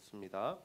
읽겠습니다.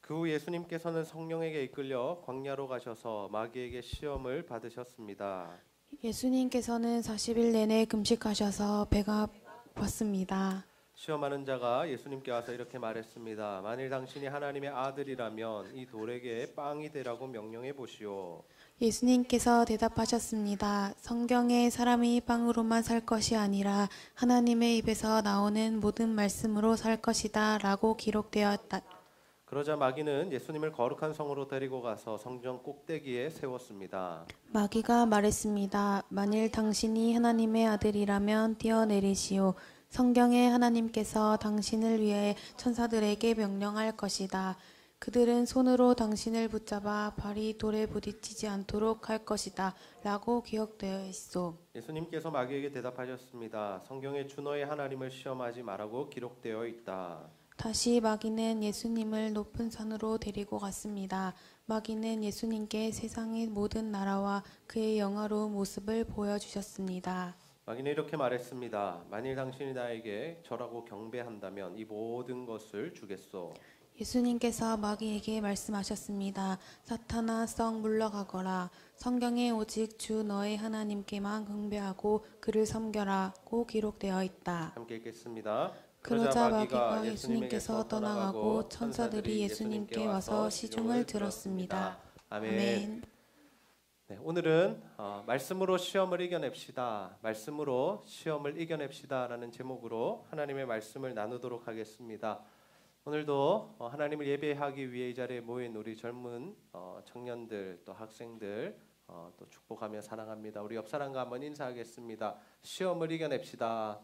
그 후 예수님께서는 성령에게 이끌려 광야로 가셔서 마귀에게 시험을 받으셨습니다. 예수님께서는 40일 내내 금식하셔서 배가 고팠습니다. 시험하는 자가 예수님께 와서 이렇게 말했습니다. 만일 당신이 하나님의 아들이라면 이 돌에게 빵이 되라고 명령해 보시오. 예수님께서 대답하셨습니다. 성경에 사람이 빵으로만 살 것이 아니라 하나님의 입에서 나오는 모든 말씀으로 살 것이다 라고 기록되었다. 그러자 마귀는 예수님을 거룩한 성으로 데리고 가서 성전 꼭대기에 세웠습니다. 마귀가 말했습니다. 만일 당신이 하나님의 아들이라면 뛰어내리시오. 성경에 하나님께서 당신을 위해 천사들에게 명령할 것이다. 그들은 손으로 당신을 붙잡아 발이 돌에 부딪히지 않도록 할 것이다 라고 기록되어 있소. 예수님께서 마귀에게 대답하셨습니다. 성경에 주 너의 하나님을 시험하지 말라고 기록되어 있다. 다시 마귀는 예수님을 높은 산으로 데리고 갔습니다. 마귀는 예수님께 세상의 모든 나라와 그의 영화로운 모습을 보여주셨습니다. 마귀는 이렇게 말했습니다. 만일 당신이 나에게 절하고 경배한다면 이 모든 것을 주겠소. 예수님께서 마귀에게 말씀하셨습니다. 사탄아 썩 물러가거라. 성경에 오직 주 너의 하나님께만 경배하고 그를 섬겨라고 기록되어 있다. 함께 읽겠습니다. 그러자 마귀가 예수님께서 떠나가고 천사들이 예수님께 와서 시중을 들었습니다. 아멘. 네, 오늘은 말씀으로 시험을 이겨냅시다. 말씀으로 시험을 이겨냅시다라는 제목으로 하나님의 말씀을 나누도록 하겠습니다. 오늘도 하나님을 예배하기 위해 이 자리에 모인 우리 젊은 청년들 또 학생들 또 축복하며 사랑합니다. 우리 옆 사람과 한번 인사하겠습니다. 시험을 이겨냅시다.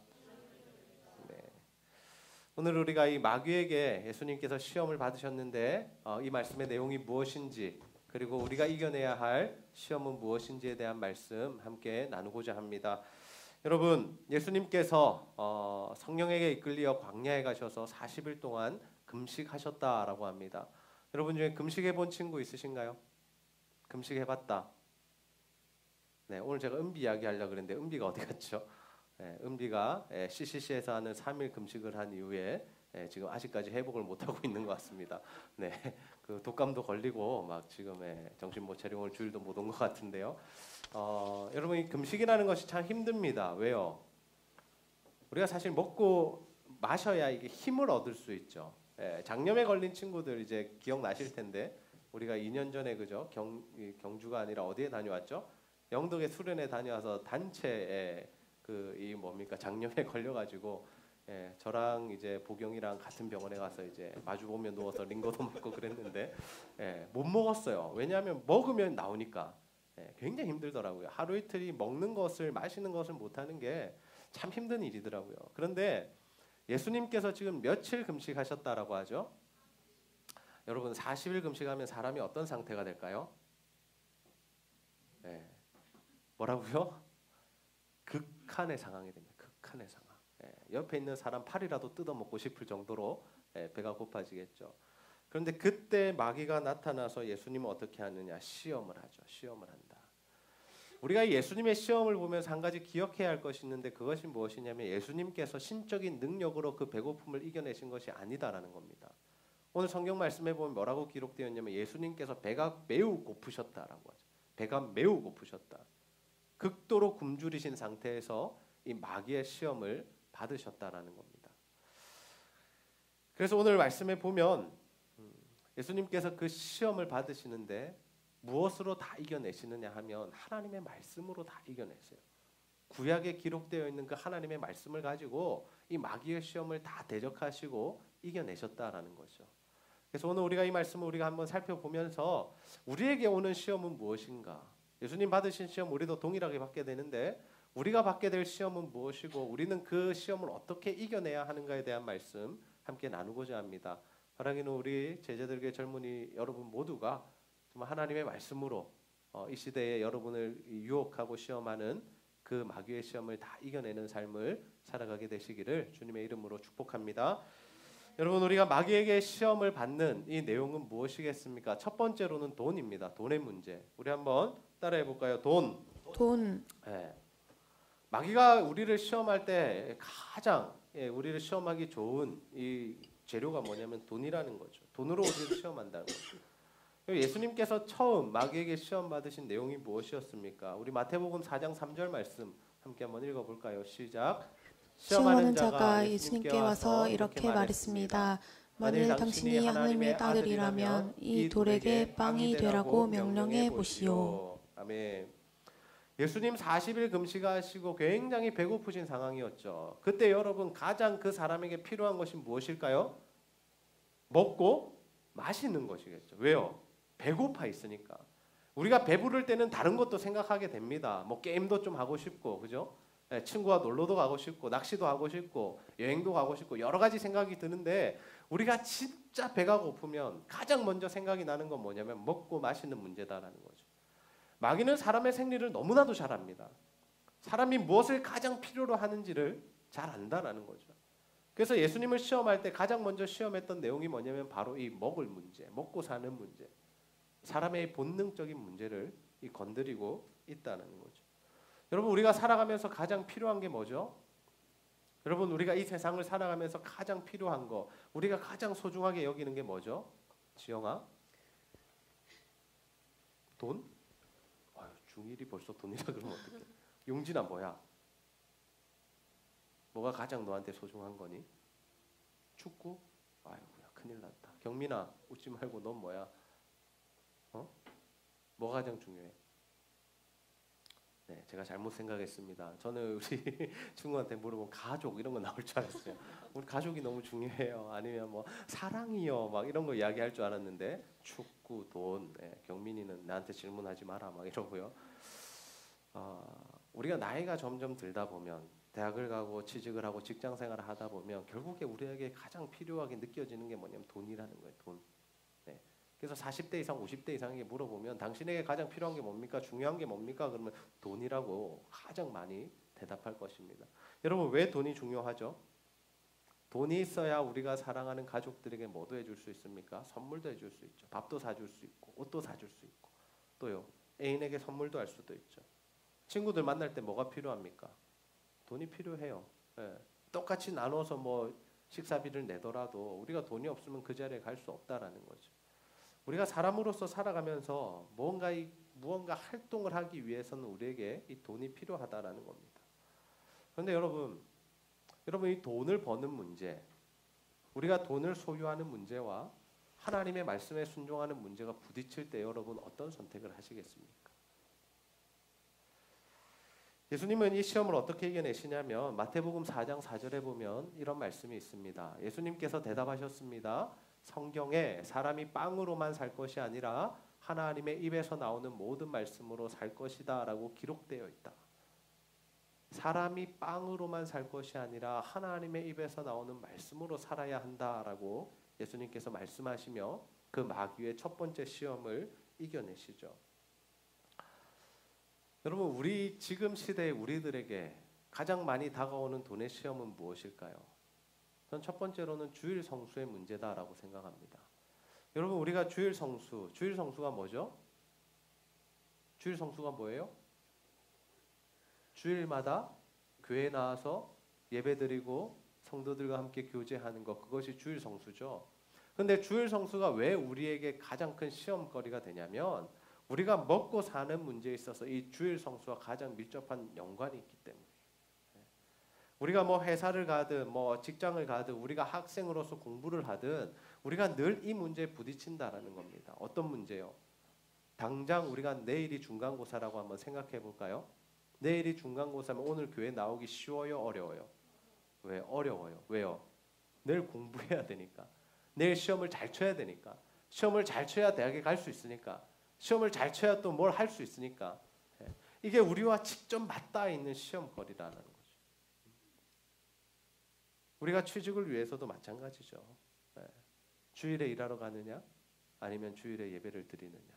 오늘 우리가 이 마귀에게 예수님께서 시험을 받으셨는데 이 말씀의 내용이 무엇인지 그리고 우리가 이겨내야 할 시험은 무엇인지에 대한 말씀 함께 나누고자 합니다. 여러분, 예수님께서 성령에게 이끌려 광야에 가셔서 40일 동안 금식하셨다라고 합니다. 여러분 중에 금식해 본 친구 있으신가요? 금식해 봤다. 네, 오늘 제가 은비 이야기 하려고 그랬는데 은비가 어디 갔죠? 네, 은비가 CCC에서 하는 3일 금식을 한 이후에 지금 아직까지 회복을 못 하고 있는 것 같습니다. 네, 그 독감도 걸리고 막 지금 정신 못 차리고 오늘 주일도 못 온 것 같은데요. 여러분 이 금식이라는 것이 참 힘듭니다. 왜요? 우리가 사실 먹고 마셔야 이게 힘을 얻을 수 있죠. 장염에 걸린 친구들 이제 기억나실 텐데 우리가 2년 전에 그죠? 경주가 아니라 어디에 다녀왔죠? 영덕의 수련회 다녀와서 단체에 이 뭡니까 장염에 걸려가지고 저랑 이제 보경이랑 같은 병원에 가서 이제 마주 보며 누워서 링거도 먹고 그랬는데 못 먹었어요. 왜냐하면 먹으면 나오니까 굉장히 힘들더라고요. 하루 이틀이 먹는 것을 마시는 것을 못하는 게 참 힘든 일이더라고요. 그런데 예수님께서 지금 며칠 금식하셨다라고 하죠? 여러분 40일 금식하면 사람이 어떤 상태가 될까요? 뭐라고요? 극한의 상황이 됩니다. 극한의 상황. 옆에 있는 사람 팔이라도 뜯어먹고 싶을 정도로 배가 고파지겠죠. 그런데 그때 마귀가 나타나서 예수님은 어떻게 하느냐? 시험을 하죠. 시험을 한다. 우리가 예수님의 시험을 보면서 한 가지 기억해야 할 것이 있는데 그것이 무엇이냐면 예수님께서 신적인 능력으로 그 배고픔을 이겨내신 것이 아니다라는 겁니다. 오늘 성경 말씀에 보면 뭐라고 기록되어 있냐면 예수님께서 배가 매우 고프셨다라고 하죠. 배가 매우 고프셨다. 극도로 굶주리신 상태에서 이 마귀의 시험을 받으셨다라는 겁니다. 그래서 오늘 말씀에 보면 예수님께서 그 시험을 받으시는데 무엇으로 다 이겨내시느냐 하면 하나님의 말씀으로 다 이겨내세요. 구약에 기록되어 있는 그 하나님의 말씀을 가지고 이 마귀의 시험을 다 대적하시고 이겨내셨다라는 거죠. 그래서 오늘 우리가 이 말씀을 우리가 한번 살펴보면서 우리에게 오는 시험은 무엇인가? 예수님 받으신 시험 우리도 동일하게 받게 되는데 우리가 받게 될 시험은 무엇이고 우리는 그 시험을 어떻게 이겨내야 하는가에 대한 말씀 함께 나누고자 합니다. 사랑하는 우리 제자들과 젊은이 여러분 모두가 정말 하나님의 말씀으로 이 시대에 여러분을 유혹하고 시험하는 그 마귀의 시험을 다 이겨내는 삶을 살아가게 되시기를 주님의 이름으로 축복합니다. 여러분 우리가 마귀에게 시험을 받는 이 내용은 무엇이겠습니까? 첫 번째로는 돈입니다. 돈의 문제. 우리 한번 따라해 볼까요? 돈. 마귀가 우리를 시험할 때 가장 우리를 시험하기 좋은 이 재료가 뭐냐면 돈이라는 거죠. 돈으로 우리를 시험한다는 거죠. 예수님께서 처음 마귀에게 시험 받으신 내용이 무엇이었습니까? 우리 마태복음 4장 3절 말씀 함께 한번 읽어볼까요? 시작. 시험하는 자가 예수님께 와서 이렇게 말했습니다. 만일 당신이 하나님의 아들이라면 이 돌에게 빵이 되라고 명령해 보시오. 아멘. 예수님 40일 금식하시고 굉장히 배고프신 상황이었죠. 그때 여러분 가장 그 사람에게 필요한 것이 무엇일까요? 먹고 마시는 것이겠죠. 왜요? 배고파 있으니까. 우리가 배부를 때는 다른 것도 생각하게 됩니다. 뭐 게임도 좀 하고 싶고, 그죠? 친구와 놀러도 가고 싶고, 낚시도 하고 싶고, 여행도 가고 싶고, 여러 가지 생각이 드는데 우리가 진짜 배가 고프면 가장 먼저 생각이 나는 건 뭐냐면 먹고 마시는 문제다라는 거죠. 마귀는 사람의 생리를 너무나도 잘 압니다. 사람이 무엇을 가장 필요로 하는지를 잘 안다라는 거죠. 그래서 예수님을 시험할 때 가장 먼저 시험했던 내용이 뭐냐면 바로 이 먹을 문제, 먹고 사는 문제, 사람의 본능적인 문제를 건드리고 있다는 거죠. 여러분 우리가 살아가면서 가장 필요한 게 뭐죠? 여러분 우리가 이 세상을 살아가면서 가장 필요한 거, 우리가 가장 소중하게 여기는 게 뭐죠? 지영아? 돈? 아유, 중1이 벌써 돈이라 그러면 어떡해. 용진아 뭐야? 뭐가 가장 너한테 소중한 거니? 축구? 아이고야 큰일 났다. 경민아 웃지 말고 넌 뭐야? 뭐가 가장 중요해? 네, 제가 잘못 생각했습니다. 저는 우리 친구한테 물어보면 가족 이런 거 나올 줄 알았어요. 우리 가족이 너무 중요해요. 아니면 뭐 사랑이요, 막 이런 거 이야기할 줄 알았는데 축구, 돈. 네, 경민이는 나한테 질문하지 마라, 막 이러고요. 우리가 나이가 점점 들다 보면 대학을 가고 취직을 하고 직장 생활을 하다 보면 결국에 우리에게 가장 필요하게 느껴지는 게 뭐냐면 돈이라는 거예요. 돈. 네. 그래서 40대 이상, 50대 이상에게 물어보면 당신에게 가장 필요한 게 뭡니까? 중요한 게 뭡니까? 그러면 돈이라고 가장 많이 대답할 것입니다. 여러분 왜 돈이 중요하죠? 돈이 있어야 우리가 사랑하는 가족들에게 뭐도 해줄 수 있습니까? 선물도 해줄 수 있죠. 밥도 사줄 수 있고 옷도 사줄 수 있고 또요 애인에게 선물도 할 수도 있죠. 친구들 만날 때 뭐가 필요합니까? 돈이 필요해요. 예. 똑같이 나눠서 뭐 식사비를 내더라도 우리가 돈이 없으면 그 자리에 갈 수 없다라는 거죠. 우리가 사람으로서 살아가면서 무언가 활동을 하기 위해서는 우리에게 이 돈이 필요하다라는 겁니다. 그런데 여러분 이 돈을 버는 문제, 우리가 돈을 소유하는 문제와 하나님의 말씀에 순종하는 문제가 부딪힐 때 여러분 어떤 선택을 하시겠습니까? 예수님은 이 시험을 어떻게 이겨내시냐면 마태복음 4장 4절에 보면 이런 말씀이 있습니다. 예수님께서 대답하셨습니다. 성경에 사람이 빵으로만 살 것이 아니라 하나님의 입에서 나오는 모든 말씀으로 살 것이다 라고 기록되어 있다. 사람이 빵으로만 살 것이 아니라 하나님의 입에서 나오는 말씀으로 살아야 한다라고 예수님께서 말씀하시며 그 마귀의 첫 번째 시험을 이겨내시죠. 여러분 우리 지금 시대의 우리들에게 가장 많이 다가오는 돈의 시험은 무엇일까요? 전 첫 번째로는 주일 성수의 문제다라고 생각합니다. 여러분 우리가 주일 성수가 뭐죠? 주일 성수가 뭐예요? 주일마다 교회에 나와서 예배드리고 성도들과 함께 교제하는 것, 그것이 주일 성수죠. 그런데 주일 성수가 왜 우리에게 가장 큰 시험거리가 되냐면 우리가 먹고 사는 문제에 있어서 이 주일 성수와 가장 밀접한 연관이 있기 때문에 우리가 뭐 회사를 가든 뭐 직장을 가든 우리가 학생으로서 공부를 하든 우리가 늘 이 문제에 부딪힌다라는 겁니다. 어떤 문제요? 당장 우리가 내일이 중간고사라고 한번 생각해 볼까요? 내일이 중간고사면 오늘 교회 나오기 쉬워요? 어려워요? 왜? 어려워요. 왜요? 내일 공부해야 되니까. 내일 시험을 잘 쳐야 되니까. 시험을 잘 쳐야 대학에 갈 수 있으니까. 시험을 잘 쳐야 또 뭘 할 수 있으니까. 이게 우리와 직접 맞닿아 있는 시험거리라는 거죠. 우리가 취직을 위해서도 마찬가지죠. 주일에 일하러 가느냐 아니면 주일에 예배를 드리느냐.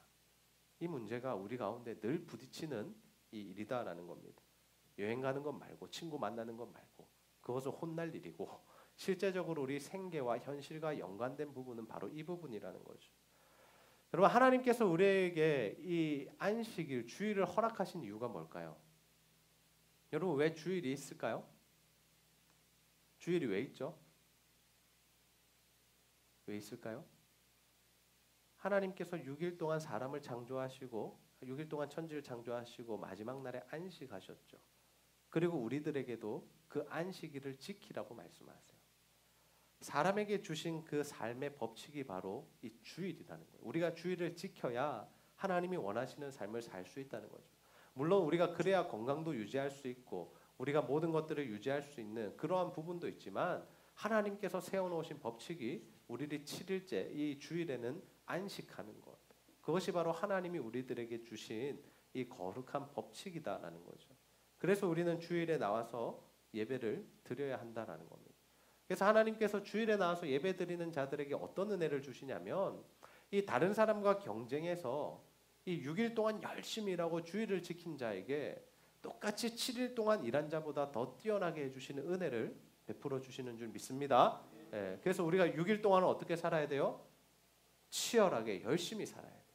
이 문제가 우리 가운데 늘 부딪히는 이 일이다라는 겁니다. 여행 가는 것 말고 친구 만나는 것 말고 그것은 혼날 일이고 실제적으로 우리 생계와 현실과 연관된 부분은 바로 이 부분이라는 거죠. 여러분 하나님께서 우리에게 이 안식일 주일을 허락하신 이유가 뭘까요? 여러분 왜 주일이 있을까요? 주일이 왜 있죠? 왜 있을까요? 하나님께서 6일 동안 사람을 창조하시고 6일 동안 천지를 창조하시고 마지막 날에 안식하셨죠. 그리고 우리들에게도 그 안식일을 지키라고 말씀하세요. 사람에게 주신 그 삶의 법칙이 바로 이 주일이라는 거예요. 우리가 주일을 지켜야 하나님이 원하시는 삶을 살 수 있다는 거죠. 물론 우리가 그래야 건강도 유지할 수 있고 우리가 모든 것들을 유지할 수 있는 그러한 부분도 있지만 하나님께서 세워놓으신 법칙이 우리를 7일째 이 주일에는 안식하는 것. 그것이 바로 하나님이 우리들에게 주신 이 거룩한 법칙이다라는 거죠. 그래서 우리는 주일에 나와서 예배를 드려야 한다라는 겁니다. 그래서 하나님께서 주일에 나와서 예배 드리는 자들에게 어떤 은혜를 주시냐면 이 다른 사람과 경쟁해서 이 6일 동안 열심히 일하고 주일을 지킨 자에게 똑같이 7일 동안 일한 자보다 더 뛰어나게 해주시는 은혜를 베풀어 주시는 줄 믿습니다. 예, 그래서 우리가 6일 동안은 어떻게 살아야 돼요? 치열하게 열심히 살아야 돼요.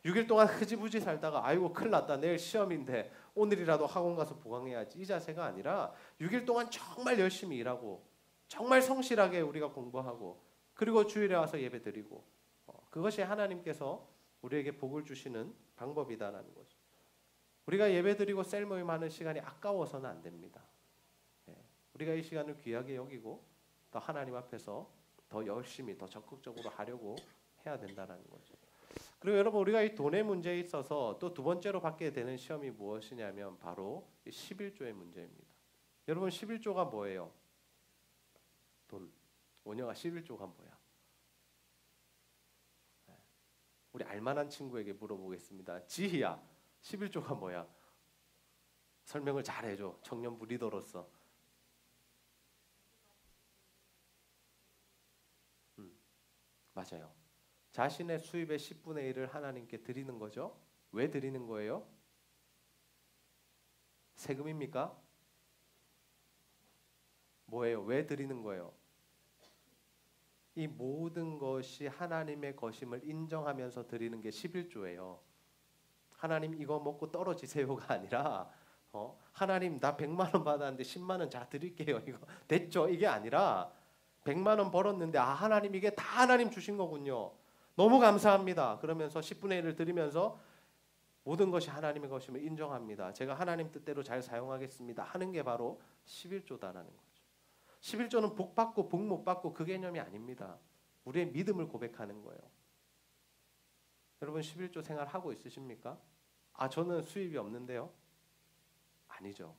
6일 동안 흐지부지 살다가 아이고 큰일 났다 내일 시험인데 오늘이라도 학원 가서 보강해야지 이 자세가 아니라 6일 동안 정말 열심히 일하고 정말 성실하게 우리가 공부하고 그리고 주일에 와서 예배 드리고 그것이 하나님께서 우리에게 복을 주시는 방법이다라는 거죠. 우리가 예배 드리고 셀 모임 하는 시간이 아까워서는 안 됩니다. 우리가 이 시간을 귀하게 여기고 더 하나님 앞에서 더 열심히 더 적극적으로 하려고 해야 된다는 거죠. 그리고 여러분 우리가 이 돈의 문제에 있어서 또 두 번째로 받게 되는 시험이 무엇이냐면 바로 11조의 문제입니다. 여러분 11조가 뭐예요? 돈. 원영아 11조가 뭐야? 우리 알만한 친구에게 물어보겠습니다. 지희야 11조가 뭐야? 설명을 잘 해줘. 청년부 리더로서. 맞아요. 자신의 수입의 10분의 1을 하나님께 드리는 거죠. 왜 드리는 거예요? 세금입니까? 뭐예요? 왜 드리는 거예요? 이 모든 것이 하나님의 것임을 인정하면서 드리는 게 11조예요. 하나님 이거 먹고 떨어지세요가 아니라 하나님 나 100만 원 받았는데 10만 원 자 드릴게요. 이거 됐죠? 이게 아니라 100만 원 벌었는데 하나님 이게 다 하나님 주신 거군요. 너무 감사합니다. 그러면서 10분의 1을 드리면서 모든 것이 하나님의 것임을 인정합니다. 제가 하나님 뜻대로 잘 사용하겠습니다. 하는 게 바로 11조다라는 거죠. 11조는 복 받고 복 못 받고 그 개념이 아닙니다. 우리의 믿음을 고백하는 거예요. 여러분 11조 생활 하고 있으십니까? 저는 수입이 없는데요. 아니죠.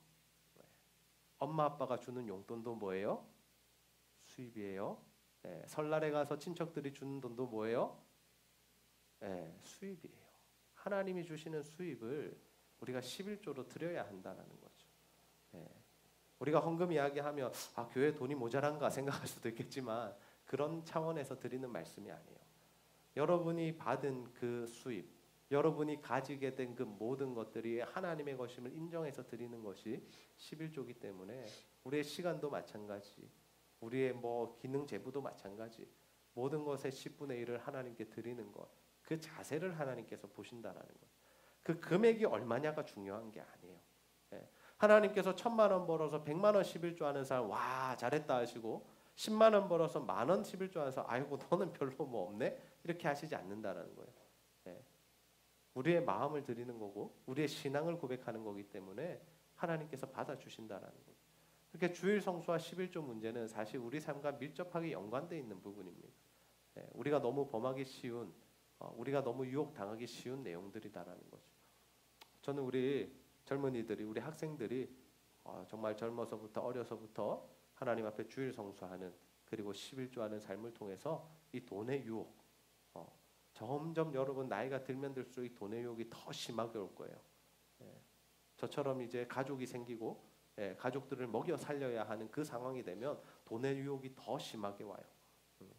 엄마 아빠가 주는 용돈도 뭐예요? 수입이에요. 설날에 가서 친척들이 주는 돈도 뭐예요? 수입이에요. 하나님이 주시는 수입을 우리가 11조로 드려야 한다는 거죠. 우리가 헌금 이야기하면 교회 돈이 모자란가 생각할 수도 있겠지만 그런 차원에서 드리는 말씀이 아니에요. 여러분이 받은 그 수입, 여러분이 가지게 된 그 모든 것들이 하나님의 것임을 인정해서 드리는 것이 11조이기 때문에 우리의 시간도 마찬가지, 우리의 기능 제부도 마찬가지, 모든 것의 10분의 1을 하나님께 드리는 것, 그 자세를 하나님께서 보신다라는 것. 그 금액이 얼마냐가 중요한 게 아니에요. 하나님께서 1,000만 원 벌어서 100만 원 11조 하는 사람 와 잘했다 하시고 10만 원 벌어서 10,000원 11조 하면서 아이고 너는 별로 없네 이렇게 하시지 않는다라는 거예요. 우리의 마음을 드리는 거고 우리의 신앙을 고백하는 거기 때문에 하나님께서 받아주신다라는 거예요. 그렇게 주일 성수와 11조 문제는 사실 우리 삶과 밀접하게 연관되어 있는 부분입니다. 우리가 너무 범하기 쉬운, 우리가 너무 유혹당하기 쉬운 내용들이다라는 거죠. 저는 우리 젊은이들이, 우리 학생들이 정말 젊어서부터 어려서부터 하나님 앞에 주일 성수하는 그리고 11조 하는 삶을 통해서 이 돈의 유혹, 점점 여러분 나이가 들면 들수록 이 돈의 유혹이 더 심하게 올 거예요. 저처럼 이제 가족이 생기고 가족들을 먹여 살려야 하는 그 상황이 되면 돈의 유혹이 더 심하게 와요.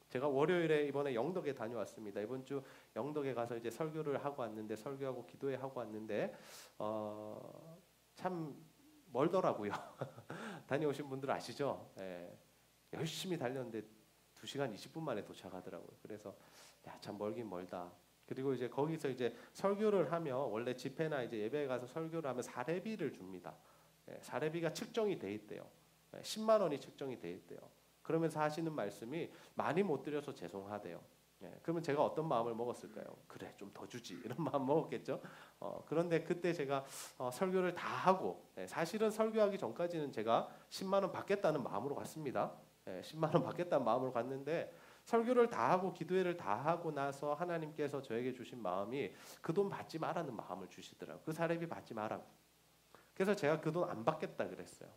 제가 월요일에 이번에 영덕에 다녀왔습니다. 이번 주 영덕에 가서 이제 설교를 하고 왔는데 설교하고 기도회 하고 왔는데 참 멀더라고요. 다녀오신 분들 아시죠? 열심히 달렸는데 2시간 20분 만에 도착하더라고요. 그래서 참 멀긴 멀다. 그리고 이제 거기서 이제 설교를 하면 원래 집회나 이제 예배에 가서 설교를 하면 사례비를 줍니다. 사례비가 측정이 돼 있대요. 10만 원이 측정이 돼 있대요. 그러면서 하시는 말씀이 많이 못 드려서 죄송하대요. 그러면 제가 어떤 마음을 먹었을까요? 그래 좀 더 주지 이런 마음 먹었겠죠. 그런데 그때 제가 설교를 다 하고 사실은 설교하기 전까지는 제가 10만 원 받겠다는 마음으로 갔습니다. 10만 원 받겠다는 마음으로 갔는데 설교를 다 하고 기도회를 다 하고 나서 하나님께서 저에게 주신 마음이 그 돈 받지 말라는 마음을 주시더라고요. 그 사례비 받지 마라. 그래서 제가 그 돈 안 받겠다 그랬어요.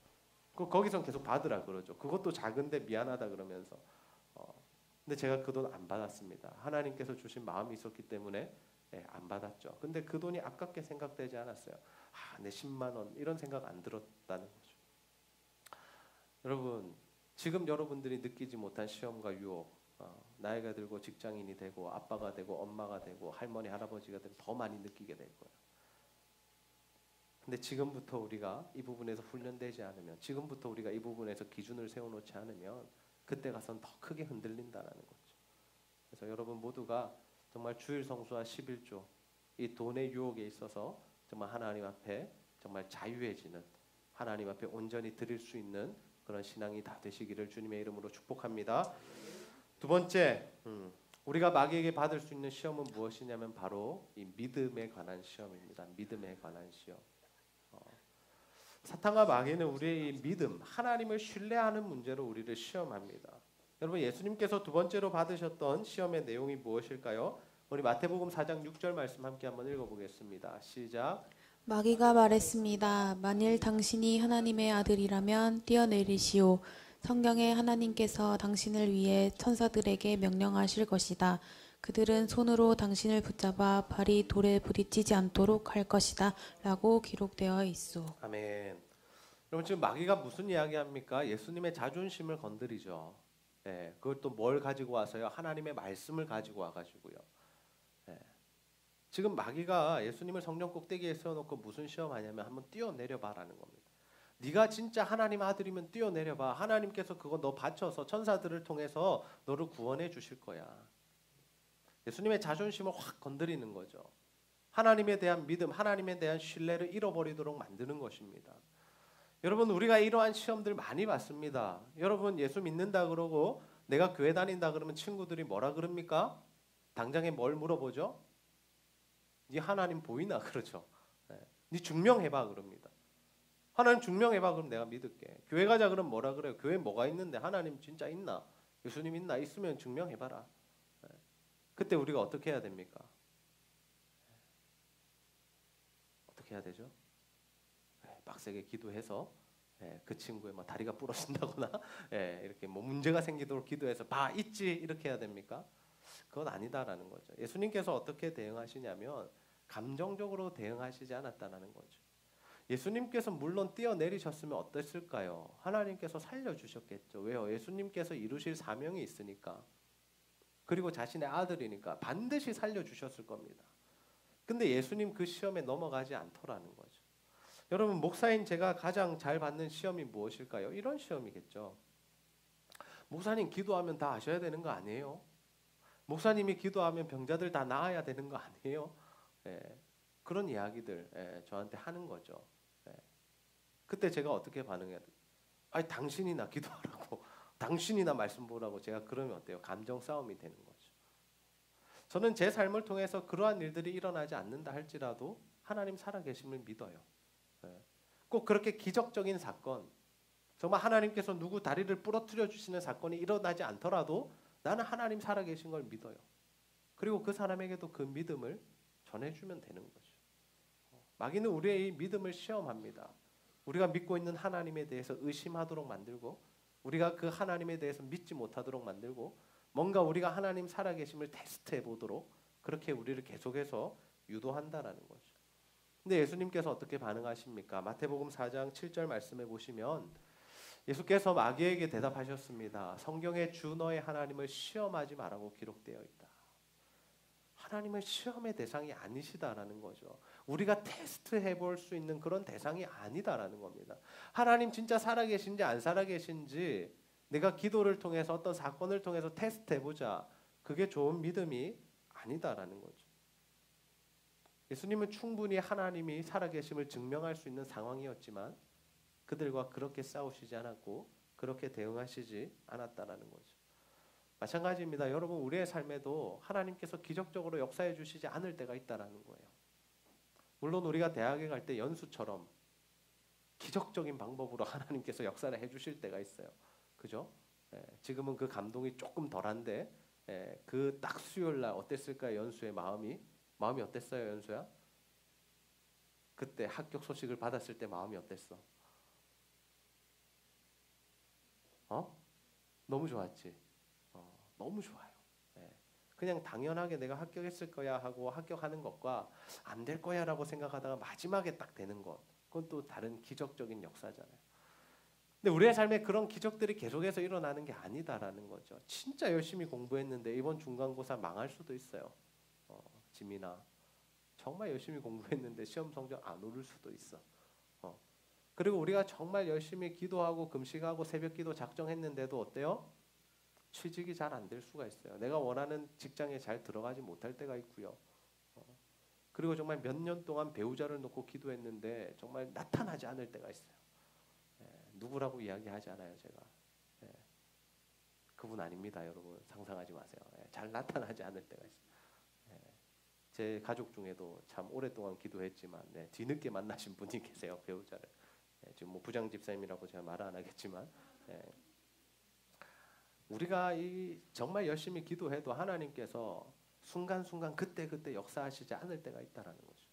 거기선 계속 받으라 그러죠. 그것도 작은데 미안하다 그러면서. 근데 제가 그 돈 안 받았습니다. 하나님께서 주신 마음이 있었기 때문에 안 받았죠. 근데 그 돈이 아깝게 생각되지 않았어요. 내 10만 원 이런 생각 안 들었다는 거죠. 여러분 지금 여러분들이 느끼지 못한 시험과 유혹, 나이가 들고 직장인이 되고 아빠가 되고 엄마가 되고 할머니 할아버지가 되면 더 많이 느끼게 될 거예요. 근데 지금부터 우리가 이 부분에서 훈련되지 않으면, 지금부터 우리가 이 부분에서 기준을 세워놓지 않으면 그때 가서는 더 크게 흔들린다라는 거죠. 그래서 여러분 모두가 정말 주일 성수와 11조 이 돈의 유혹에 있어서 정말 하나님 앞에 정말 자유해지는, 하나님 앞에 온전히 드릴 수 있는 그런 신앙이 다 되시기를 주님의 이름으로 축복합니다. 두 번째, 우리가 마귀에게 받을 수 있는 시험은 무엇이냐면 바로 이 믿음에 관한 시험입니다. 믿음에 관한 시험. 사탄과 마귀는 우리의 이 믿음, 하나님을 신뢰하는 문제로 우리를 시험합니다. 여러분 예수님께서 두 번째로 받으셨던 시험의 내용이 무엇일까요? 우리 마태복음 4장 6절 말씀 함께 한번 읽어보겠습니다. 시작. 마귀가 말했습니다. 만일 당신이 하나님의 아들이라면 뛰어내리시오. 성경에 하나님께서 당신을 위해 천사들에게 명령하실 것이다. 그들은 손으로 당신을 붙잡아 발이 돌에 부딪히지 않도록 할 것이다. 라고 기록되어 있소. 아멘. 여러분 지금 마귀가 무슨 이야기합니까? 예수님의 자존심을 건드리죠. 그걸 또 뭘 가지고 와서요? 하나님의 말씀을 가지고 와가지고요. 지금 마귀가 예수님을 성령 꼭대기에 세워놓고 무슨 시험하냐면 한번 뛰어내려봐라는 겁니다. 네가 진짜 하나님 아들이면 뛰어내려봐. 하나님께서 그거 너 바쳐서 천사들을 통해서 너를 구원해 주실 거야. 예수님의 자존심을 확 건드리는 거죠. 하나님에 대한 믿음, 하나님에 대한 신뢰를 잃어버리도록 만드는 것입니다. 여러분 우리가 이러한 시험들 많이 봤습니다. 여러분 예수 믿는다 그러고 내가 교회 다닌다 그러면 친구들이 뭐라 그럽니까? 당장에 뭘 물어보죠? 네 하나님 보이나 그러죠. 네 증명해봐 그럽니다. 하나님 증명해봐 그럼 내가 믿을게. 교회 가자 그럼 뭐라 그래요? 교회 뭐가 있는데 하나님 진짜 있나? 예수님 있나? 있으면 증명해봐라. 그때 우리가 어떻게 해야 됩니까? 어떻게 해야 되죠? 빡세게 기도해서 그 친구의 뭐 다리가 부러진다거나 이렇게 뭐 문제가 생기도록 기도해서 봐 있지 이렇게 해야 됩니까? 그건 아니다라는 거죠. 예수님께서 어떻게 대응하시냐면 감정적으로 대응하시지 않았다는 거죠. 예수님께서 물론 뛰어내리셨으면 어땠을까요? 하나님께서 살려주셨겠죠. 왜요? 예수님께서 이루실 사명이 있으니까. 그리고 자신의 아들이니까 반드시 살려주셨을 겁니다. 근데 예수님 그 시험에 넘어가지 않더라는 거죠. 여러분 목사인 제가 가장 잘 받는 시험이 무엇일까요? 이런 시험이겠죠. 목사님 기도하면 다 아셔야 되는 거 아니에요? 목사님이 기도하면 병자들 다 나아야 되는 거 아니에요? 그런 이야기들 저한테 하는 거죠. 그때 제가 어떻게 반응해야 돼요? 아니 당신이나 기도하라고 당신이나 말씀 보라고 제가 그러면 어때요? 감정 싸움이 되는 거죠. 저는 제 삶을 통해서 그러한 일들이 일어나지 않는다 할지라도 하나님 살아계심을 믿어요. 꼭 그렇게 기적적인 사건, 정말 하나님께서 누구 다리를 부러뜨려 주시는 사건이 일어나지 않더라도 나는 하나님 살아계신 걸 믿어요. 그리고 그 사람에게도 그 믿음을 전해주면 되는 거죠. 마귀는 우리의 이 믿음을 시험합니다. 우리가 믿고 있는 하나님에 대해서 의심하도록 만들고 우리가 그 하나님에 대해서 믿지 못하도록 만들고 뭔가 우리가 하나님 살아계심을 테스트해 보도록 그렇게 우리를 계속해서 유도한다라는 거죠. 근데 예수님께서 어떻게 반응하십니까? 마태복음 4장 7절 말씀에 보시면 예수께서 마귀에게 대답하셨습니다. 성경에 주 너의 하나님을 시험하지 말라고 기록되어 있다. 하나님은 시험의 대상이 아니시다라는 거죠. 우리가 테스트해 볼 수 있는 그런 대상이 아니다라는 겁니다. 하나님 진짜 살아계신지 안 살아계신지 내가 기도를 통해서 어떤 사건을 통해서 테스트해 보자. 그게 좋은 믿음이 아니다라는 거죠. 예수님은 충분히 하나님이 살아계심을 증명할 수 있는 상황이었지만 그들과 그렇게 싸우시지 않았고 그렇게 대응하시지 않았다라는 거죠. 마찬가지입니다. 여러분, 우리의 삶에도 하나님께서 기적적으로 역사해 주시지 않을 때가 있다라는 거예요. 물론 우리가 대학에 갈 때 연수처럼 기적적인 방법으로 하나님께서 역사를 해주실 때가 있어요. 그죠? 지금은 그 감동이 조금 덜한데 그 딱 수요일 날 어땠을까요? 연수의 마음이 어땠어요, 연수야? 그때 합격 소식을 받았을 때 마음이 어땠어? 너무 좋았지. 너무 좋아요. 그냥 당연하게 내가 합격했을 거야 하고 합격하는 것과 안 될 거야라고 생각하다가 마지막에 딱 되는 것, 그건 또 다른 기적적인 역사잖아요. 근데 우리의 삶에 그런 기적들이 계속해서 일어나는 게 아니다라는 거죠. 진짜 열심히 공부했는데 이번 중간고사 망할 수도 있어요. 지민아, 정말 열심히 공부했는데 시험 성적 안 오를 수도 있어. 그리고 우리가 정말 열심히 기도하고 금식하고 새벽기도 작정했는데도 어때요? 취직이 잘 안 될 수가 있어요. 내가 원하는 직장에 잘 들어가지 못할 때가 있고요. 그리고 정말 몇 년 동안 배우자를 놓고 기도했는데 정말 나타나지 않을 때가 있어요. 누구라고 이야기하지 않아요, 제가. 그분 아닙니다, 여러분. 상상하지 마세요. 잘 나타나지 않을 때가 있어요. 제 가족 중에도 참 오랫동안 기도했지만 뒤늦게 만나신 분이 계세요, 배우자를. 지금 뭐 부장 집사님이라고 제가 말 안 하겠지만 우리가 정말 열심히 기도해도 하나님께서 순간순간 그때 역사하시지 않을 때가 있다라는 거죠.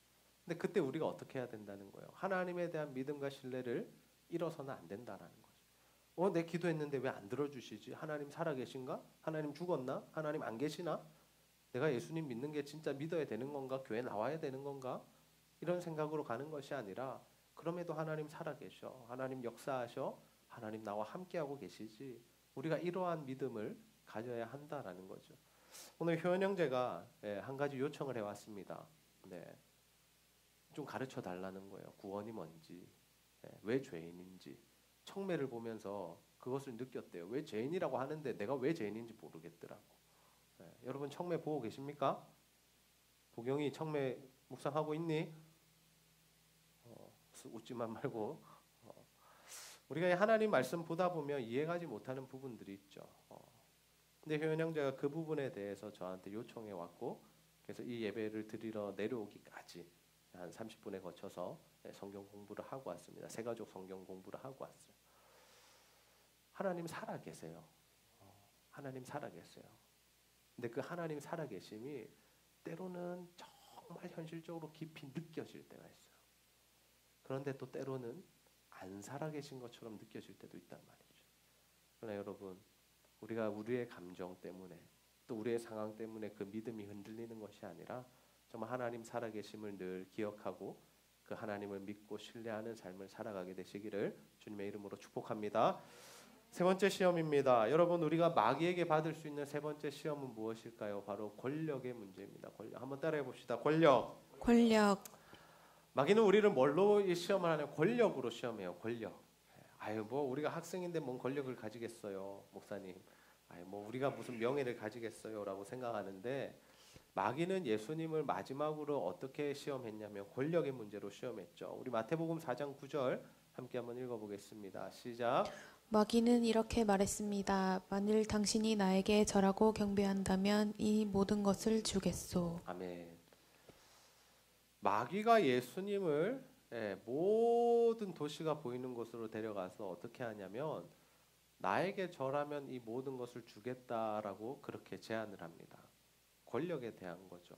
근데 그때 우리가 어떻게 해야 된다는 거예요? 하나님에 대한 믿음과 신뢰를 잃어서는 안 된다라는 거죠. 내 기도했는데 왜 안 들어주시지? 하나님 살아계신가? 하나님 죽었나? 하나님 안 계시나? 내가 예수님 믿는 게 진짜 믿어야 되는 건가? 교회 나와야 되는 건가? 이런 생각으로 가는 것이 아니라 그럼에도 하나님 살아계셔. 하나님 역사하셔. 하나님 나와 함께하고 계시지. 우리가 이러한 믿음을 가져야 한다라는 거죠. 오늘 효연 형제가 한 가지 요청을 해왔습니다. 좀 가르쳐 달라는 거예요. 구원이 뭔지, 왜 죄인인지. 청매를 보면서 그것을 느꼈대요. 왜 죄인이라고 하는데 내가 왜 죄인인지 모르겠더라고. 여러분 청매 보고 계십니까? 보경이 청매 묵상하고 있니? 웃지만 말고. 우리가 하나님 말씀 보다 보면 이해가지 못하는 부분들이 있죠. 근데 효연 형제가 그 부분에 대해서 저한테 요청해 왔고, 그래서 이 예배를 드리러 내려오기까지 한 30분에 거쳐서 성경 공부를 하고 왔습니다. 새가족 성경 공부를 하고 왔어요. 하나님 살아 계세요. 하나님 살아 계세요. 근데 그 하나님 살아 계심이 때로는 정말 현실적으로 깊이 느껴질 때가 있어요. 그런데 또 때로는 안 살아 계신 것처럼 느껴질 때도 있단 말이죠. 그러나 여러분, 우리가 우리의 감정 때문에 또 우리의 상황 때문에 그 믿음이 흔들리는 것이 아니라 정말 하나님 살아 계심을 늘 기억하고 그 하나님을 믿고 신뢰하는 삶을 살아가게 되시기를 주님의 이름으로 축복합니다. 세 번째 시험입니다. 여러분, 우리가 마귀에게 받을 수 있는 세 번째 시험은 무엇일까요? 바로 권력의 문제입니다. 권력. 한번 따라해 봅시다. 권력. 마귀는 우리를 뭘로 이 시험을 하냐면 권력으로 시험해요. 권력. 아유, 뭐 우리가 학생인데 뭔 권력을 가지겠어요, 목사님. 아유, 뭐 우리가 무슨 명예를 가지겠어요라고 생각하는데, 마귀는 예수님을 마지막으로 어떻게 시험했냐면 권력의 문제로 시험했죠. 우리 마태복음 4장 9절 함께 한번 읽어보겠습니다. 시작. 마귀는 이렇게 말했습니다. 만일 당신이 나에게 절하고 경배한다면 이 모든 것을 주겠소. 아멘. 마귀가 예수님을 모든 도시가 보이는 곳으로 데려가서 어떻게 하냐면 나에게 절하면 이 모든 것을 주겠다라고 그렇게 제안을 합니다. 권력에 대한 거죠.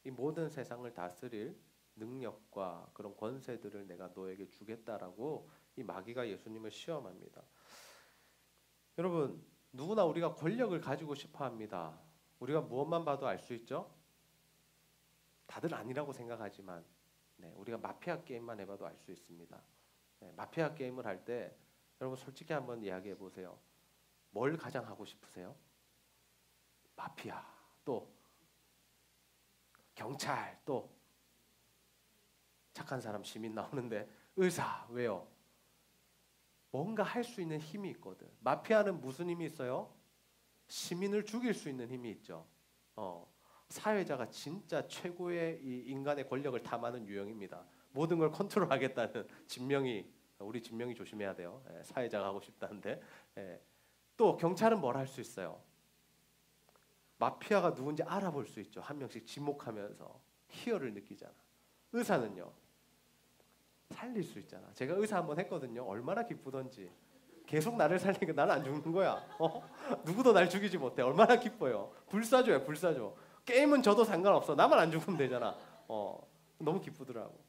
이 모든 세상을 다스릴 능력과 그런 권세들을 내가 너에게 주겠다라고 이 마귀가 예수님을 시험합니다. 여러분, 누구나 우리가 권력을 가지고 싶어 합니다. 우리가 무엇만 봐도 알 수 있죠? 다들 아니라고 생각하지만 우리가 마피아 게임만 해봐도 알 수 있습니다. 마피아 게임을 할 때 여러분 솔직히 한번 이야기해 보세요. 뭘 가장 하고 싶으세요? 마피아, 또 경찰, 또 착한 사람 시민 나오는데 의사. 왜요? 뭔가 할 수 있는 힘이 있거든. 마피아는 무슨 힘이 있어요? 시민을 죽일 수 있는 힘이 있죠. 사회자가 진짜 최고의 이 인간의 권력을 탐하는 유형입니다. 모든 걸 컨트롤하겠다는 진명이 우리 진명이 조심해야 돼요. 사회자가 하고 싶다는데. 또 경찰은 뭘 할 수 있어요? 마피아가 누군지 알아볼 수 있죠. 한 명씩 지목하면서 희열을 느끼잖아. 의사는요, 살릴 수 있잖아. 제가 의사 한번 했거든요. 얼마나 기쁘던지. 계속 나를 살리니까 나는 안 죽는 거야. 누구도 날 죽이지 못해. 얼마나 기뻐요. 불사조야, 불사조. 게임은 져도 상관없어. 나만 안 죽으면 되잖아. 너무 기쁘더라고.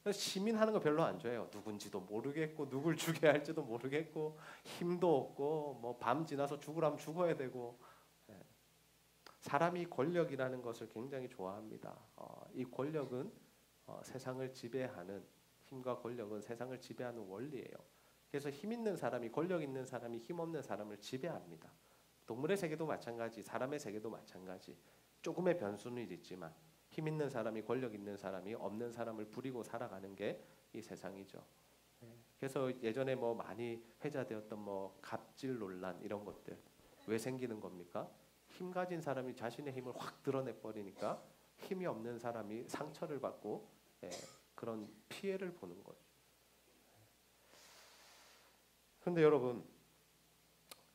그래서 시민 하는 거 별로 안 좋아해요. 누군지도 모르겠고 누굴 죽여야 할지도 모르겠고 힘도 없고 뭐 밤 지나서 죽으라면 죽어야 되고. 사람이 권력이라는 것을 굉장히 좋아합니다. 이 권력은 세상을 지배하는, 힘과 권력은 세상을 지배하는 원리예요. 그래서 힘 있는 사람이, 권력 있는 사람이 힘 없는 사람을 지배합니다. 동물의 세계도 마찬가지, 사람의 세계도 마찬가지. 조금의 변수는 있지만 힘 있는 사람이, 권력 있는 사람이 없는 사람을 부리고 살아가는 게 이 세상이죠. 그래서 예전에 뭐 많이 회자되었던 뭐 갑질 논란 이런 것들 왜 생기는 겁니까? 힘 가진 사람이 자신의 힘을 확 드러내 버리니까 힘이 없는 사람이 상처를 받고 그런 피해를 보는 거죠. 그런데 여러분,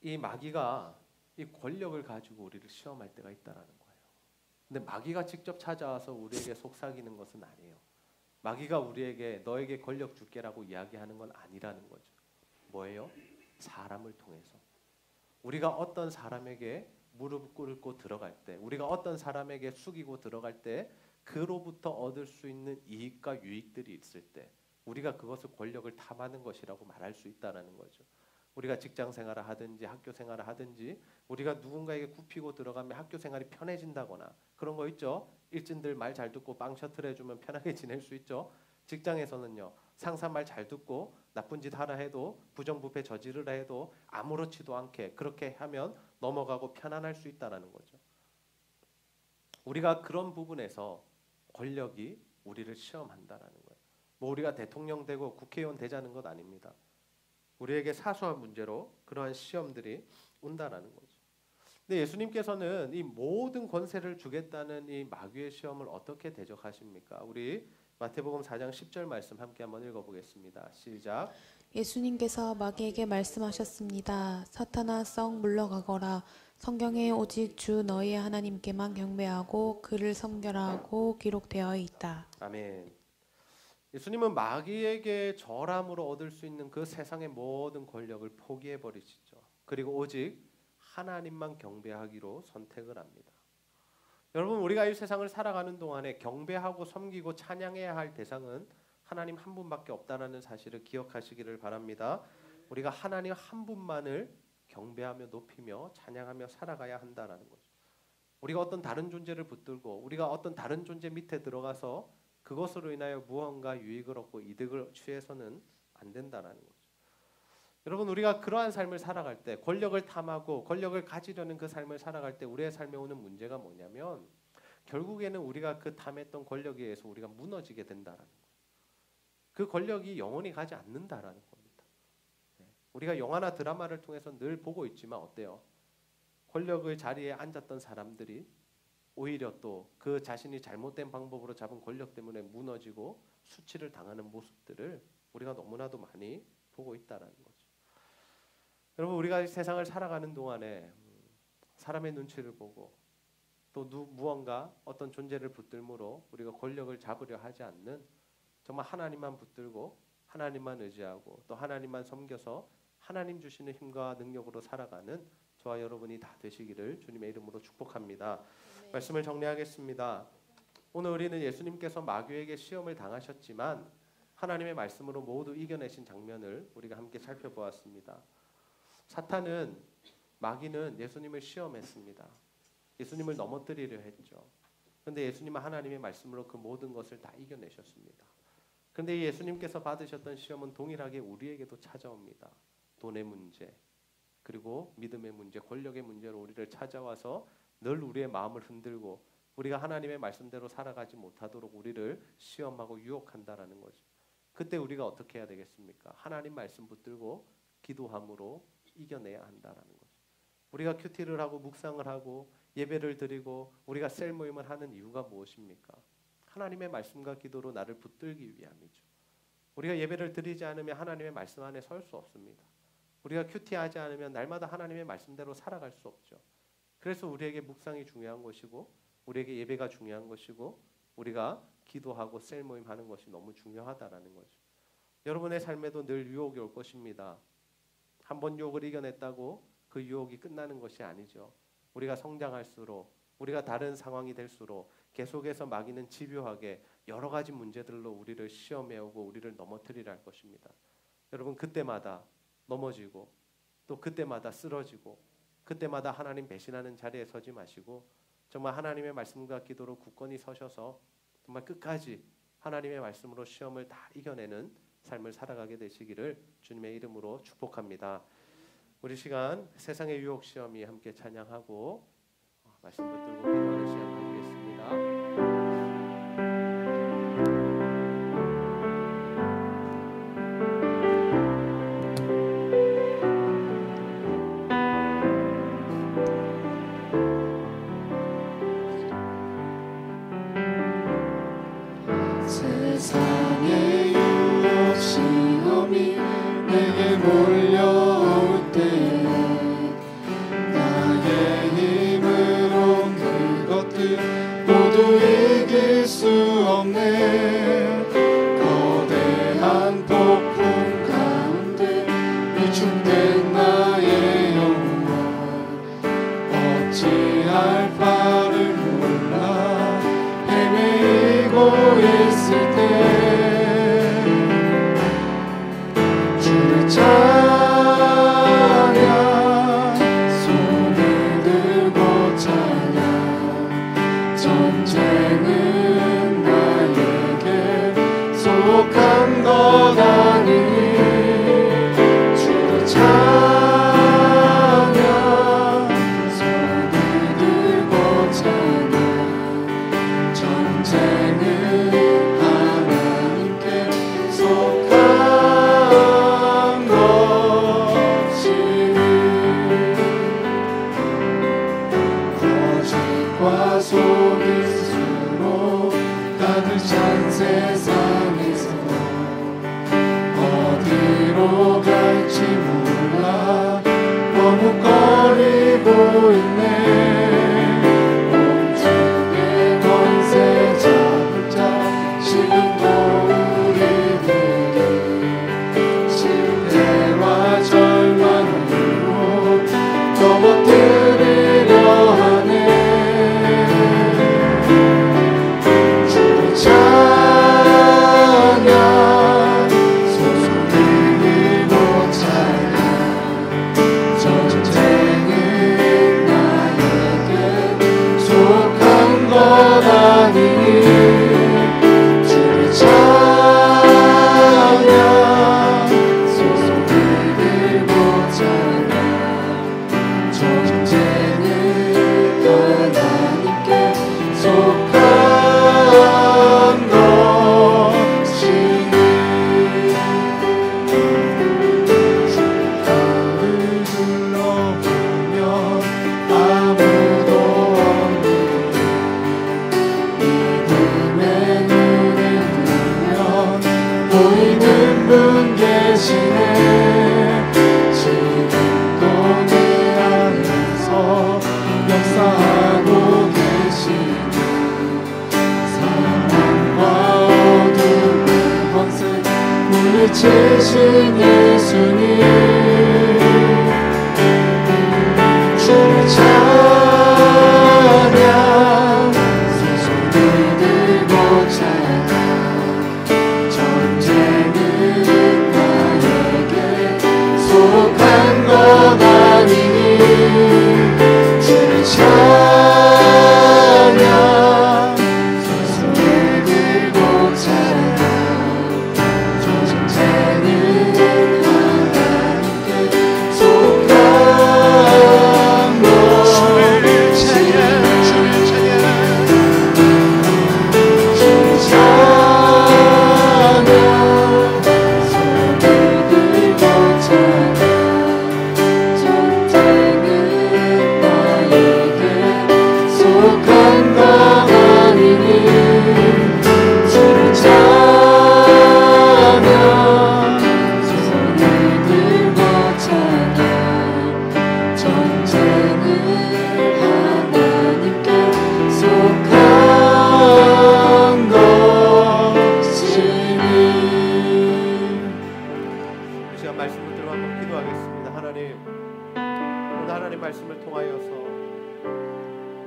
이 마귀가 이 권력을 가지고 우리를 시험할 때가 있다라는 거예요. 근데 마귀가 직접 찾아와서 우리에게 속삭이는 것은 아니에요. 마귀가 우리에게 너에게 권력 줄게라고 이야기하는 건 아니라는 거죠. 뭐예요? 사람을 통해서. 우리가 어떤 사람에게 무릎 꿇고 들어갈 때, 우리가 어떤 사람에게 숙이고 들어갈 때 그로부터 얻을 수 있는 이익과 유익들이 있을 때 우리가 그것을 권력을 탐하는 것이라고 말할 수 있다는 거죠. 우리가 직장 생활을 하든지 학교 생활을 하든지 우리가 누군가에게 굽히고 들어가면 학교 생활이 편해진다거나 그런 거 있죠. 일진들 말 잘 듣고 빵 셔틀 해주면 편하게 지낼 수 있죠. 직장에서는요, 상사 말 잘 듣고 나쁜 짓 하라 해도 부정부패 저지르라 해도 아무렇지도 않게 그렇게 하면 넘어가고 편안할 수 있다는 거죠. 우리가 그런 부분에서 권력이 우리를 시험한다는 거예요. 뭐 우리가 대통령 되고 국회의원 되자는 것 아닙니다. 우리에게 사소한 문제로 그러한 시험들이 온다라는 거죠. 근데 예수님께서는 이 모든 권세를 주겠다는 이 마귀의 시험을 어떻게 대적하십니까? 우리 마태복음 4장 10절 말씀 함께 한번 읽어보겠습니다. 시작. 예수님께서 마귀에게 말씀하셨습니다. 사탄아 썩 물러가거라. 성경에 오직 주 너희 하나님께만 경배하고 그를 섬겨라 하고 기록되어 있다. 아멘. 예수님은 마귀에게 절함으로 얻을 수 있는 그 세상의 모든 권력을 포기해 버리시죠. 그리고 오직 하나님만 경배하기로 선택을 합니다. 여러분, 우리가 이 세상을 살아가는 동안에 경배하고 섬기고 찬양해야 할 대상은 하나님 한 분밖에 없다는 사실을 기억하시기를 바랍니다. 우리가 하나님 한 분만을 경배하며 높이며 찬양하며 살아가야 한다는 거죠. 우리가 어떤 다른 존재를 붙들고 우리가 어떤 다른 존재 밑에 들어가서 그것으로 인하여 무언가 유익을 얻고 이득을 취해서는 안 된다는 거죠. 여러분, 우리가 그러한 삶을 살아갈 때, 권력을 탐하고 권력을 가지려는 그 삶을 살아갈 때 우리의 삶에 오는 문제가 뭐냐면 결국에는 우리가 그 탐했던 권력에 의해서 우리가 무너지게 된다는 거예요. 그 권력이 영원히 가지 않는다라는 겁니다. 우리가 영화나 드라마를 통해서 늘 보고 있지만 어때요? 권력의 자리에 앉았던 사람들이 오히려 또 그 자신이 잘못된 방법으로 잡은 권력 때문에 무너지고 수치를 당하는 모습들을 우리가 너무나도 많이 보고 있다는 거죠. 여러분, 우리가 세상을 살아가는 동안에 사람의 눈치를 보고 또 무언가 어떤 존재를 붙들므로 우리가 권력을 잡으려 하지 않는, 정말 하나님만 붙들고 하나님만 의지하고 또 하나님만 섬겨서 하나님 주시는 힘과 능력으로 살아가는 저와 여러분이 다 되시기를 주님의 이름으로 축복합니다. 네. 말씀을 정리하겠습니다. 오늘 우리는 예수님께서 마귀에게 시험을 당하셨지만 하나님의 말씀으로 모두 이겨내신 장면을 우리가 함께 살펴보았습니다. 사탄은, 마귀는 예수님을 시험했습니다. 예수님을 넘어뜨리려 했죠. 그런데 예수님은 하나님의 말씀으로 그 모든 것을 다 이겨내셨습니다. 그런데 예수님께서 받으셨던 시험은 동일하게 우리에게도 찾아옵니다. 돈의 문제, 그리고 믿음의 문제, 권력의 문제로 우리를 찾아와서 늘 우리의 마음을 흔들고 우리가 하나님의 말씀대로 살아가지 못하도록 우리를 시험하고 유혹한다라는 거죠. 그때 우리가 어떻게 해야 되겠습니까? 하나님 말씀 붙들고 기도함으로 이겨내야 한다라는 거죠. 우리가 큐티를 하고 묵상을 하고 예배를 드리고 우리가 셀 모임을 하는 이유가 무엇입니까? 하나님의 말씀과 기도로 나를 붙들기 위함이죠. 우리가 예배를 드리지 않으면 하나님의 말씀 안에 설 수 없습니다. 우리가 큐티하지 않으면 날마다 하나님의 말씀대로 살아갈 수 없죠. 그래서 우리에게 묵상이 중요한 것이고 우리에게 예배가 중요한 것이고 우리가 기도하고 셀 모임하는 것이 너무 중요하다라는 거죠. 여러분의 삶에도 늘 유혹이 올 것입니다. 한번 유혹을 이겨냈다고 그 유혹이 끝나는 것이 아니죠. 우리가 성장할수록 우리가 다른 상황이 될수록 계속해서 마귀는 집요하게 여러 가지 문제들로 우리를 시험해오고 우리를 넘어뜨리려 할 것입니다. 여러분 그때마다 넘어지고 또 그때마다 쓰러지고 그때마다 하나님 배신하는 자리에 서지 마시고 정말 하나님의 말씀과 기도로 굳건히 서셔서 정말 끝까지 하나님의 말씀으로 시험을 다 이겨내는 삶을 살아가게 되시기를 주님의 이름으로 축복합니다. 우리 시간 세상의 유혹 시험이 함께 찬양하고 말씀 붙들고 기도하는 시간 가지겠습니다. 세상의 유혹 시험이 내게 몰려올 때 나의 힘으로 그것들 모두 이길 수 없네. 거대한 폭풍 가운데 위축된 나의 영혼 어찌할 바를 몰라 헤매이고 있을 때 주를 찬양 손을 들고 찬양 전쟁은 나에게 속한 것 아니니 주를 찬양 손을 들고 찬양 전쟁은 하나님께 속한 것이니 거짓과 속임수로 가득 찬 세상에서 어디로 갈지 몰라 머뭇거리고 있네. 온종일 권세 잡은 자 지금도 우리들이 실패와 절망으로 넘어뜨리려 하네. 주를 찬양 손을 들고 찬양 전쟁은 나에게 속한 것 아니니 주를 찬양 손을 들고 찬양 전쟁은 하나님께 속한 것이니 주가를 둘러보면 아무도 없는 믿음의 눈을 뜨면 보이는 분 계시네. 지금도 내 안에서 역사하고 계시네. 사랑과 어둠의 권세 물리치신 예수님 주를 찬양 손을 들고 찬양 전쟁은 나에게 속한 것 아니니 주를 찬양 손을 들고 찬양 전쟁은 하나님께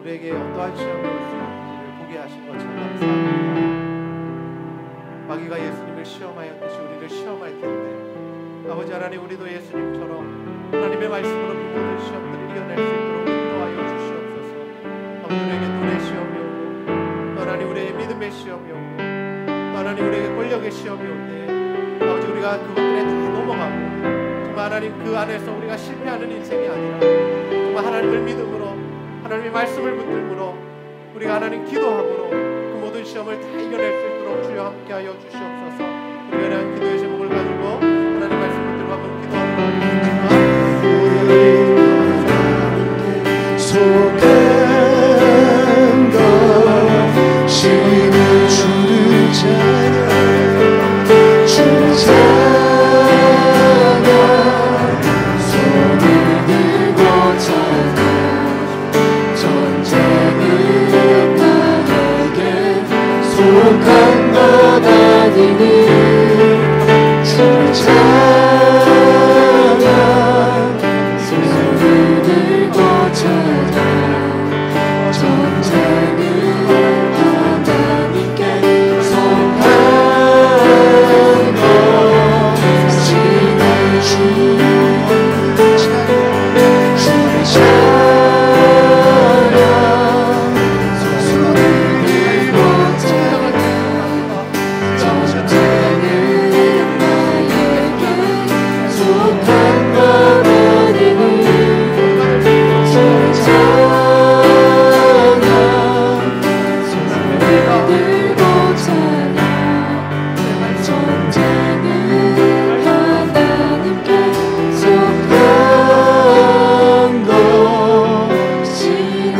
우리에게 어떠한 시험이 올 수 있는지를 보게 하신 것처럼 감사합니다. 마귀가 예수님을 시험하였듯이 우리를 시험할 텐데 아버지 하나님, 우리도 예수님처럼 하나님의 말씀으로 그 모든 시험들을 이겨낼 수 있도록 인도하여 주시옵소서. 아버지, 우리에게 돈의 시험이 오고 또 하나님 우리의 믿음의 시험이 오고 또 하나님 우리에게 권력의 시험이 오는데 아버지, 우리가 그것들에 다 넘어가고 정말 하나님 그 안에서 우리가 실패하는 인생이 아니라 정말 하나님을 믿음으로 하나님의 말씀을 붙들므로 우리가 하나님 기도함으로 그 모든 시험을 다 이겨낼 수 있도록 주여 함께하여 주시옵소서. 우리가 이러한 기도의 제목을 가지고 하나님 말씀 붙들고 한번 기도하도록 하겠습니다. 속한 것이니 주를 찬양 주를 찬양 손을 들고 찬양 전쟁은 나에게 속한 것 아니니 주를 찬양 손을 들고 찬양 전쟁은 하나님께 속한 것이니 주를 찬양 손을 들고 찬양 전쟁은 나에게 속한 것 아니니 주를 찬양 손을 들고 찬양 전쟁은 하나님께 속한 것이니.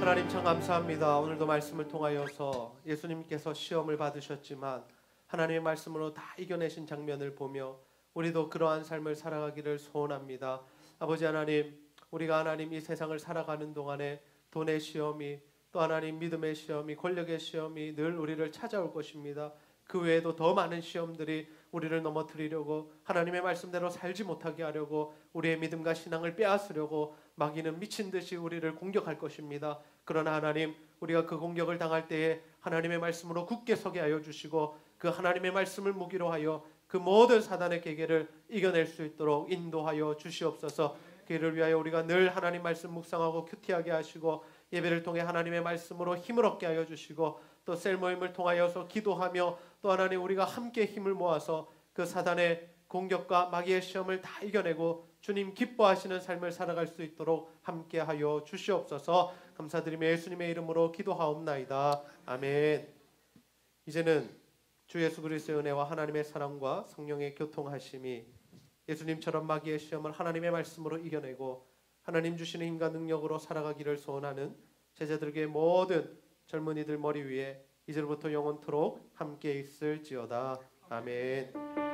하나님 참 감사합니다. 오늘도 말씀을 통하여서 예수님께서 시험을 받으셨지만 하나님의 말씀으로 다 이겨내신 장면을 보며 우리도 그러한 삶을 살아가기를 소원합니다. 아버지 하나님, 우리가 하나님 이 세상을 살아가는 동안에 돈의 시험이 또 하나님 믿음의 시험이 권력의 시험이 늘 우리를 찾아올 것입니다. 그 외에도 더 많은 시험들이 우리를 넘어뜨리려고 하나님의 말씀대로 살지 못하게 하려고 우리의 믿음과 신앙을 빼앗으려고 마귀는 미친 듯이 우리를 공격할 것입니다. 그러나 하나님, 우리가 그 공격을 당할 때에 하나님의 말씀으로 굳게 서게 하여 주시고 그 하나님의 말씀을 무기로 하여 그 모든 사단의 계계를 이겨낼 수 있도록 인도하여 주시옵소서. 그를 위하여 우리가 늘 하나님 말씀 묵상하고 큐티하게 하시고 예배를 통해 하나님의 말씀으로 힘을 얻게 하여 주시고 또 셀 모임을 통하여서 기도하며 또 하나님 우리가 함께 힘을 모아서 그 사단의 공격과 마귀의 시험을 다 이겨내고 주님 기뻐하시는 삶을 살아갈 수 있도록 함께하여 주시옵소서. 감사드리며 예수님의 이름으로 기도하옵나이다. 아멘. 이제는 주 예수 그리스도의 은혜와 하나님의 사랑과 성령의 교통하심이 예수님처럼 마귀의 시험을 하나님의 말씀으로 이겨내고 하나님 주시는 힘과 능력으로 살아가기를 소원하는 제자들에게 모든 젊은이들 머리 위에 이제부터 영원토록 함께 있을지어다. 아멘.